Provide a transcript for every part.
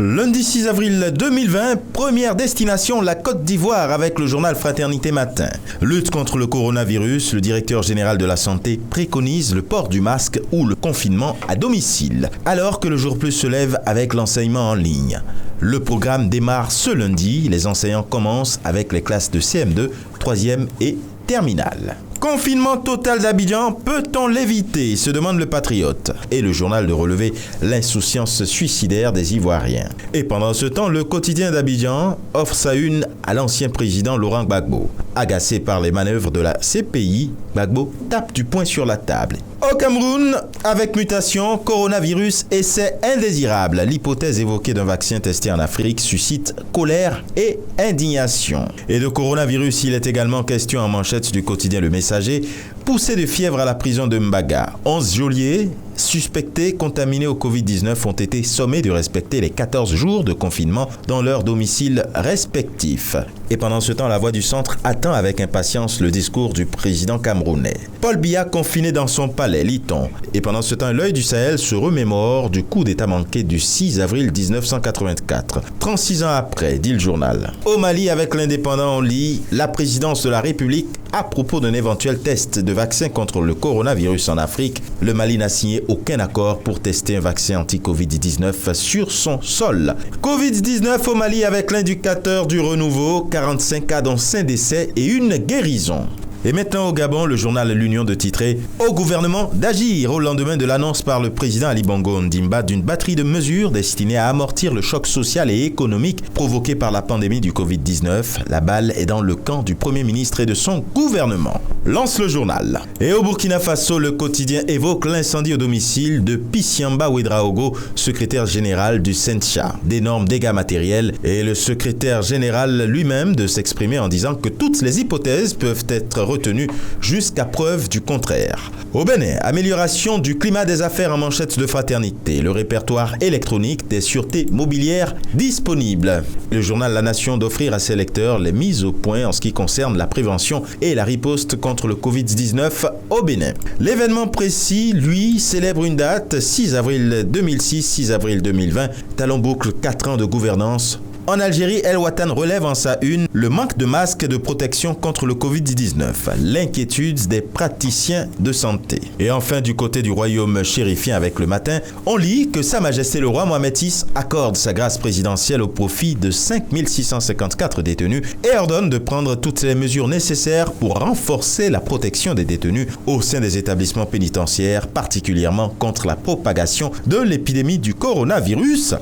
Lundi 6 avril 2020, première destination, la Côte d'Ivoire avec le journal Fraternité Matin. Lutte contre le coronavirus, le directeur général de la santé préconise le port du masque ou le confinement à domicile, alors que le jour plus se lève avec l'enseignement en ligne. Le programme démarre ce lundi, les enseignants commencent avec les classes de CM2, 3e et terminale. Confinement total d'Abidjan, peut-on l'éviter, se demande le Patriote. Et le journal de relever l'insouciance suicidaire des Ivoiriens. Et pendant ce temps, le quotidien d'Abidjan offre sa une à l'ancien président Laurent Gbagbo. Agacé par les manœuvres de la CPI, Gbagbo tape du poing sur la table. Au Cameroun, avec mutation, coronavirus, essai indésirable. L'hypothèse évoquée d'un vaccin testé en Afrique suscite colère et indignation. Et de coronavirus, il est également question en manchette du quotidien Le Messager, poussé de fièvre à la prison de Mbaga. 11 geôliers suspectés contaminés au Covid-19 ont été sommés de respecter les 14 jours de confinement dans leurs domiciles respectifs. Et pendant ce temps, la Voix du Centre attend avec impatience le discours du président camerounais. Paul Biya confiné dans son palais, lit-on. Et pendant ce temps, l'œil du Sahel se remémore du coup d'État manqué du 6 avril 1984. 36 ans après, dit le journal. Au Mali, avec l'Indépendant, on lit la présidence de la République à propos d'un éventuel test de vaccin contre le coronavirus en Afrique. Le Mali n'a signé aucun accord pour tester un vaccin anti-Covid-19 sur son sol. Covid-19 au Mali avec l'indicateur du renouveau, 45 cas dont 5 décès et une guérison. Et maintenant au Gabon, le journal L'Union de titrer « Au gouvernement d'agir » au lendemain de l'annonce par le président Ali Bongo Ondimba d'une batterie de mesures destinées à amortir le choc social et économique provoqué par la pandémie du Covid-19. La balle est dans le camp du Premier ministre et de son gouvernement. Lance le journal. Et au Burkina Faso, le quotidien évoque l'incendie au domicile de Pissiamba Ouedraogo, secrétaire général du SENTCHA. D'énormes dégâts matériels et le secrétaire général lui-même de s'exprimer en disant que toutes les hypothèses peuvent être retenu jusqu'à preuve du contraire. Au Bénin, amélioration du climat des affaires en manchette de Fraternité. Le répertoire électronique des sûretés mobilières disponible. Le journal La Nation d'offrir à ses lecteurs les mises au point en ce qui concerne la prévention et la riposte contre le Covid-19 au Bénin. L'événement précis, lui, célèbre une date, 6 avril 2006, 6 avril 2020. Talon boucle 4 ans de gouvernance. En Algérie, El Watan relève en sa une le manque de masques de protection contre le Covid-19, l'inquiétude des praticiens de santé. Et enfin, du côté du royaume chérifien avec Le Matin, on lit que Sa Majesté le roi Mohamed VI accorde sa grâce présidentielle au profit de 5654 détenus et ordonne de prendre toutes les mesures nécessaires pour renforcer la protection des détenus au sein des établissements pénitentiaires, particulièrement contre la propagation de l'épidémie du coronavirus.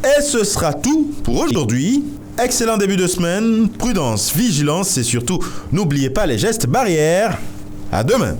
Et ce sera tout pour aujourd'hui. Excellent début de semaine, prudence, vigilance et surtout, n'oubliez pas les gestes barrières. À demain.